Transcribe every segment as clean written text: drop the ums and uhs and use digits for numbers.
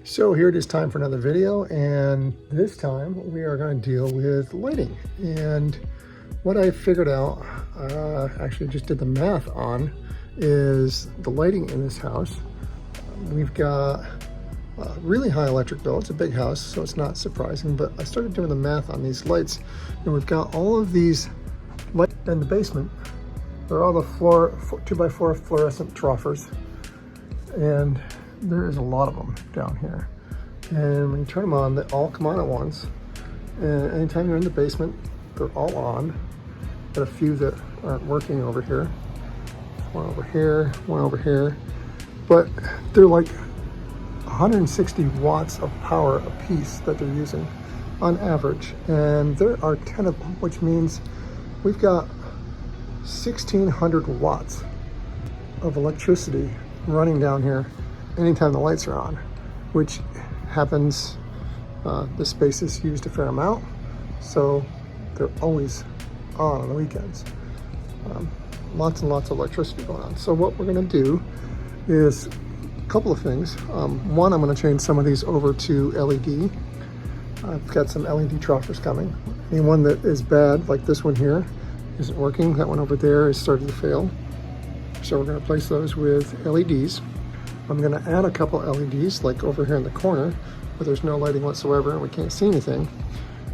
So here it is, time for another video, and this time we are going to deal with lighting. And what I figured out, actually just did the math on, is the lighting in this house. We've got a really high electric bill. It's a big house, so it's not surprising, but I started doing the math on these lights, and we've got all of these lights in the basement. They're all the 2x4 fluorescent troffers, and there is a lot of them down here. And when you turn them on, they all come on at once. And anytime you're in the basement, they're all on. Got a few that aren't working over here. One over here, one over here. But they're like 160 watts of power a piece that they're using on average. And there are 10 of them, which means we've got 1,600 watts of electricity running down here anytime the lights are on, which happens, the space is used a fair amount, so they're always on the weekends. Lots and lots of electricity going on. So what we're going to do is a couple of things. One, I'm going to change some of these over to LED. I've got some LED troffers coming. Any one that is bad, like this one here, isn't working. That one over there is starting to fail. So we're going to replace those with LEDs. I'm going to add a couple LEDs, like over here in the corner, where there's no lighting whatsoever and we can't see anything.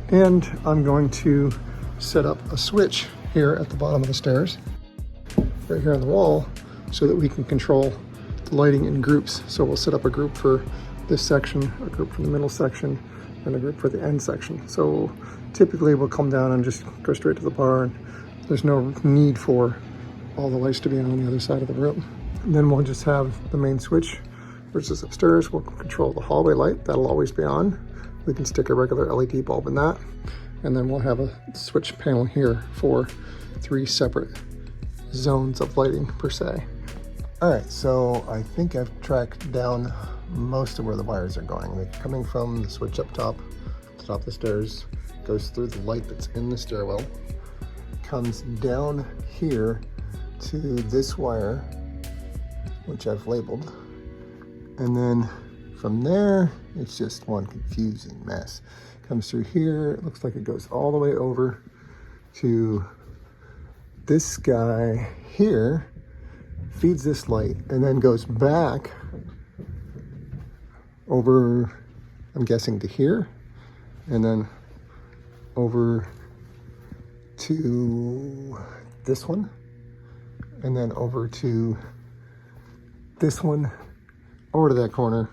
And I'm going to set up a switch here at the bottom of the stairs, right here on the wall, so that we can control the lighting in groups. So we'll set up a group for this section, a group for the middle section, and a group for the end section. So typically we'll come down and just go straight to the bar, and there's no need for all the lights to be on the other side of the room. And then we'll just have the main switch, which is upstairs. We'll control the hallway light. That'll always be on. We can stick a regular LED bulb in that. And then we'll have a switch panel here for 3 separate zones of lighting per se. All right, so I think I've tracked down most of where the wires are going. They're coming from the switch up top, to the top of the stairs, goes through the light that's in the stairwell, comes down here to this wire, which I've labeled, and then from there it's just one confusing mess. Comes through here, it looks like it goes all the way over to this guy here, feeds this light, and then goes back over, I'm guessing, to here, and then over to this one, and then over to this one, over to that corner,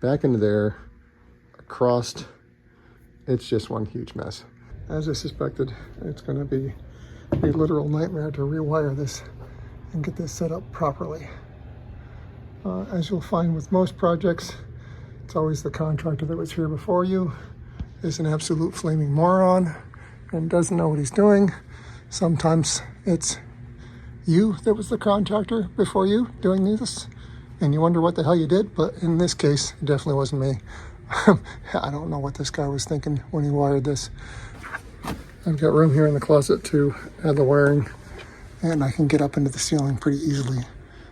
back into there, across. It's just one huge mess. As I suspected, it's going to be a literal nightmare to rewire this and get this set up properly. As you'll find with most projects, it's always the contractor that was here before you is an absolute flaming moron and doesn't know what he's doing. Sometimes it's you that was the contractor before you doing this, and you wonder what the hell you did, but in this case, it definitely wasn't me. I don't know what this guy was thinking when he wired this. I've got room here in the closet to add the wiring, and I can get up into the ceiling pretty easily.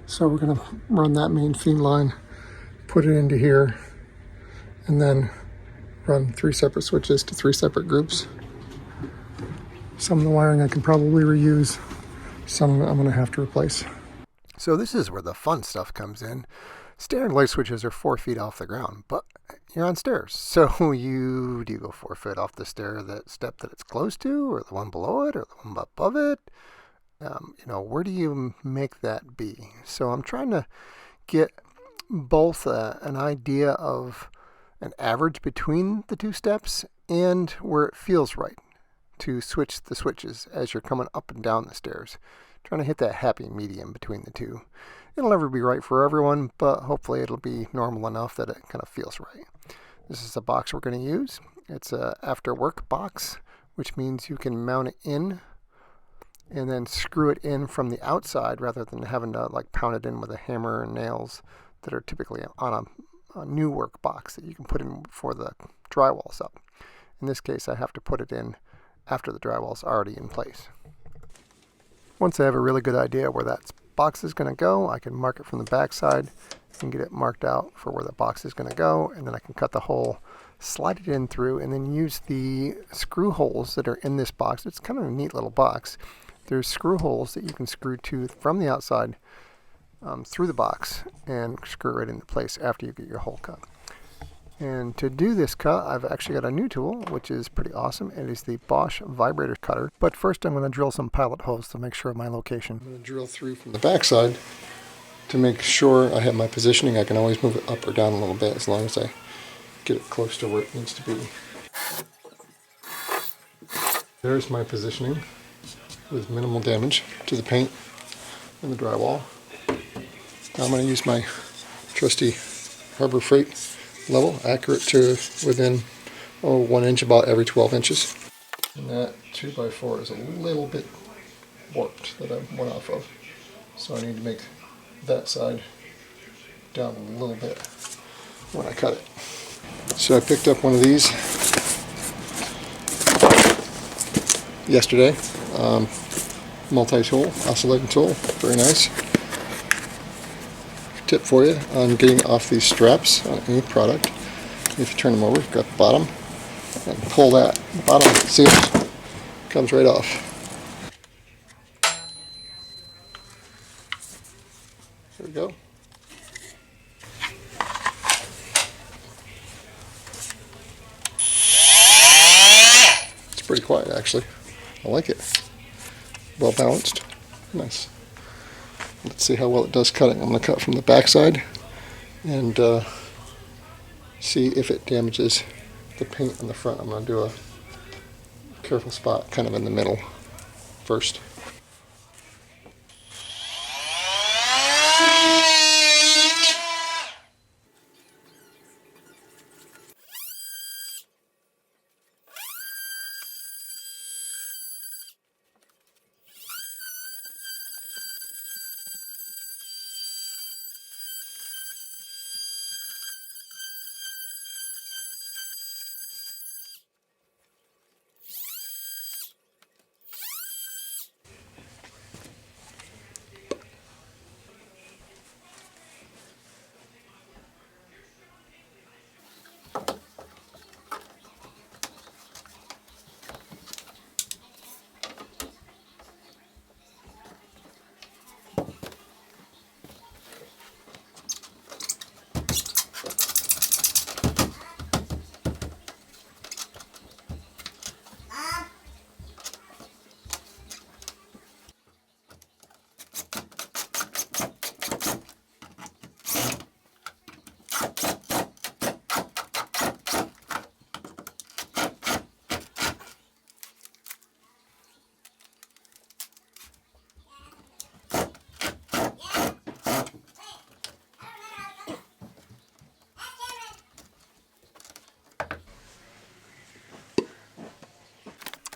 So we're gonna run that main feed line, put it into here, and then run 3 separate switches to 3 separate groups. Some of the wiring I can probably reuse. Some I'm going to have to replace. So this is where the fun stuff comes in. Stair and light switches are 4 feet off the ground, but you're on stairs. So do you go 4 foot off the stair, that step that it's close to, or the one below it, or the one above it? Where do you make that be? So I'm trying to get both an idea of an average between the 2 steps and where it feels right to switch the switches as you're coming up and down the stairs. Trying to hit that happy medium between the two. It'll never be right for everyone, but hopefully it'll be normal enough that it kind of feels right. This is the box we're going to use. It's a after work box, which means you can mount it in and then screw it in from the outside rather than having to pound it in with a hammer and nails that are typically on a new work box that you can put in before the drywall's up. In this case, I have to put it in after the drywall's already in place. Once I have a really good idea where that's box is going to go, I can mark it from the back side and get it marked out for where the box is going to go, and then I can cut the hole, slide it in through, and then use the screw holes that are in this box. It's kind of a neat little box. There's screw holes that you can screw to from the outside through the box and screw it right into place after you get your hole cut. And to do this cut, I've actually got a new tool, which is pretty awesome. It is the Bosch vibrator cutter. But first I'm going to drill some pilot holes to make sure of my location. I'm going to drill through from the back side to make sure I have my positioning. I can always move it up or down a little bit as long as I get it close to where it needs to be. There's my positioning with minimal damage to the paint and the drywall. Now I'm going to use my trusty Harbor Freight level, accurate to within 1 inch about every 12 inches. And that 2x4 is a little bit warped that I went off of. So I need to make that side down a little bit when I cut it. So I picked up one of these yesterday, multi-tool, oscillating tool, very nice. Tip for you on getting off these straps on any product. If you turn them over, you've got the bottom, and pull that bottom seal, comes right off. There we go. It's pretty quiet actually. I like it. Well balanced. Nice. Let's see how well it does cutting. I'm going to cut from the back side and see if it damages the paint on the front. I'm going to do a careful spot kind of in the middle first.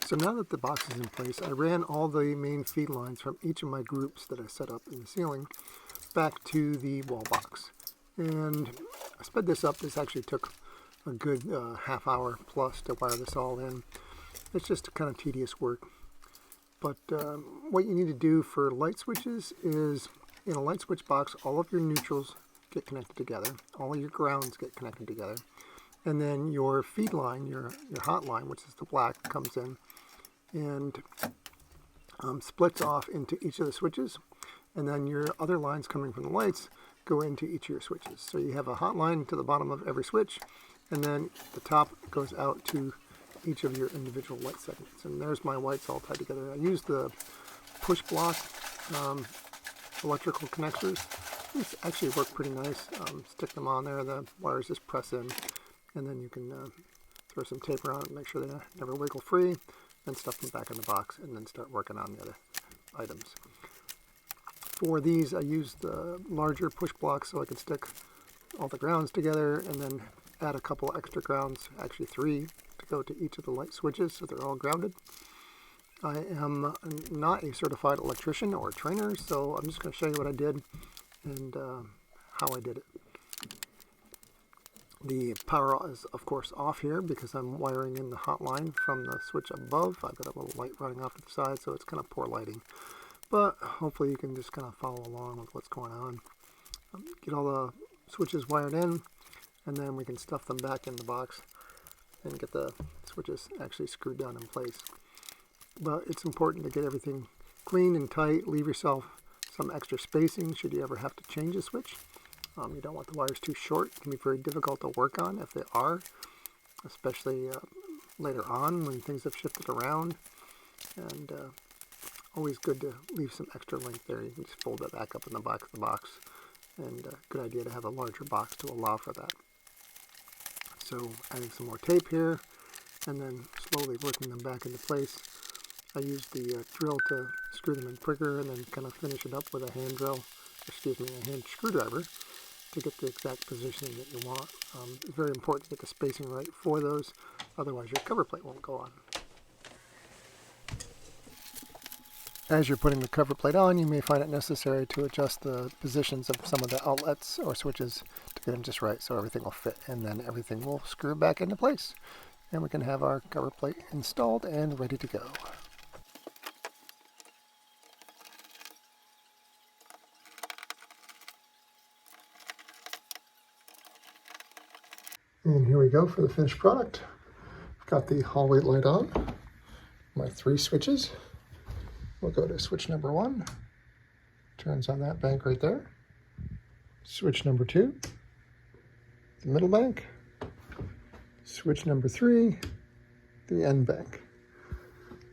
So now that the box is in place, I ran all the main feed lines from each of my groups that I set up in the ceiling back to the wall box. And I sped this up. This actually took a good half hour plus to wire this all in. It's just kind of tedious work. But what you need to do for light switches is, in a light switch box, all of your neutrals get connected together. All of your grounds get connected together. And then your feed line, your hot line, which is the black, comes in and splits off into each of the switches. And then your other lines coming from the lights go into each of your switches. So you have a hot line to the bottom of every switch, and then the top goes out to each of your individual light segments. And there's my whites all tied together. I used the push block electrical connectors. These actually work pretty nice. Stick them on there, the wires just press in, and then you can throw some tape around it and make sure they never wiggle free, and stuff them back in the box, and then start working on the other items. For these, I used the larger push blocks so I could stick all the grounds together, and then add a couple extra grounds, actually 3, to go to each of the light switches so they're all grounded. I am not a certified electrician or trainer, so I'm just going to show you what I did and how I did it. The power is, of course, off here because I'm wiring in the hot line from the switch above. I've got a little light running off to the side, so it's kind of poor lighting. but hopefully you can just kind of follow along with what's going on. Get all the switches wired in, and then we can stuff them back in the box and get the switches actually screwed down in place. But it's important to get everything clean and tight. Leave yourself some extra spacing should you ever have to change a switch. You don't want the wires too short. It can be very difficult to work on if they are, especially later on when things have shifted around. And always good to leave some extra length there. You can just fold that back up in the back of the box. And good idea to have a larger box to allow for that. So adding some more tape here, and then slowly working them back into place. I use the drill to screw them in quicker, and then kind of finish it up with a hand drill, a hand screwdriver, to get the exact positioning that you want. It's very important to get the spacing right for those, otherwise your cover plate won't go on. As you're putting the cover plate on, you may find it necessary to adjust the positions of some of the outlets or switches to get them just right so everything will fit, and then everything will screw back into place. And we can have our cover plate installed and ready to go. And here we go for the finished product. I've got the hallway light on, my 3 switches. We'll go to switch number 1, turns on that bank right there. Switch number 2, the middle bank. Switch number 3, the end bank.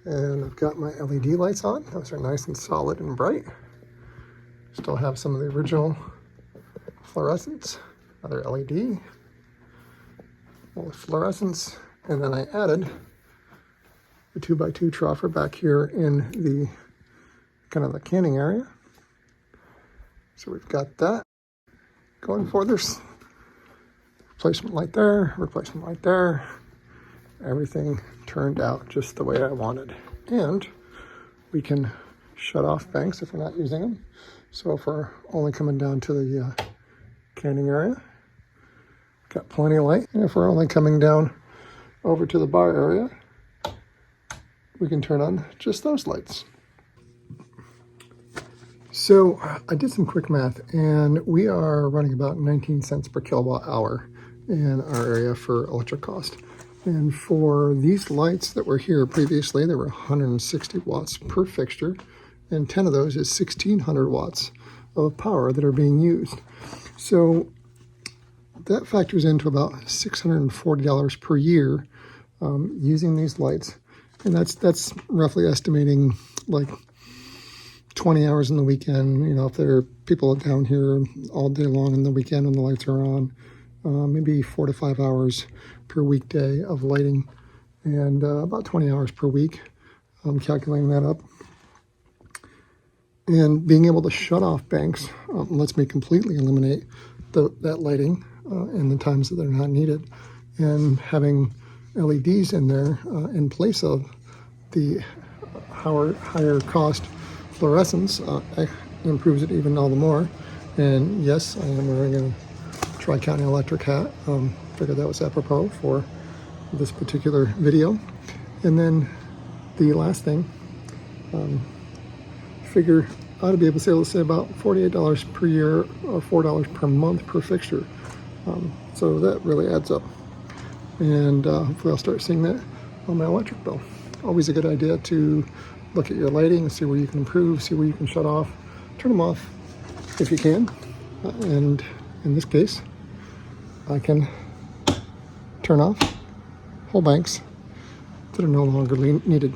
And I've got my LED lights on. Those are nice and solid and bright. Still have some of the original fluorescence, another LED, fluorescence, and then I added the 2x2 troffer back here in the kind of the canning area. So we've got that going for this. Replacement light there, replacement light there. Everything turned out just the way I wanted. And we can shut off banks if we're not using them. So if we're only coming down to the canning area, got plenty of light. And if we're only coming down over to the bar area, we can turn on just those lights. So I did some quick math, and we are running about 19 cents per kilowatt hour in our area for electric cost. And for these lights that were here previously, there were 160 watts per fixture, and 10 of those is 1600 watts of power that are being used. So that factors into about $640 per year using these lights. And that's roughly estimating like 20 hours in the weekend. You know, if there are people down here all day long in the weekend when the lights are on, maybe 4 to 5 hours per weekday of lighting, and about 20 hours per week. I'm calculating that up. And being able to shut off banks lets me completely eliminate that lighting in the times that they're not needed. And having LEDs in there in place of the higher cost fluorescence improves it even all the more. And yes, I am wearing a Tri-County Electric hat. Figured that was apropos for this particular video. And then the last thing, figure I ought to be able to save about $48 per year or $4 per month per fixture. So that really adds up. And hopefully I'll start seeing that on my electric bill. Always a good idea to look at your lighting and see where you can improve, see where you can shut off, turn them off if you can. And in this case, I can turn off whole banks that are no longer needed.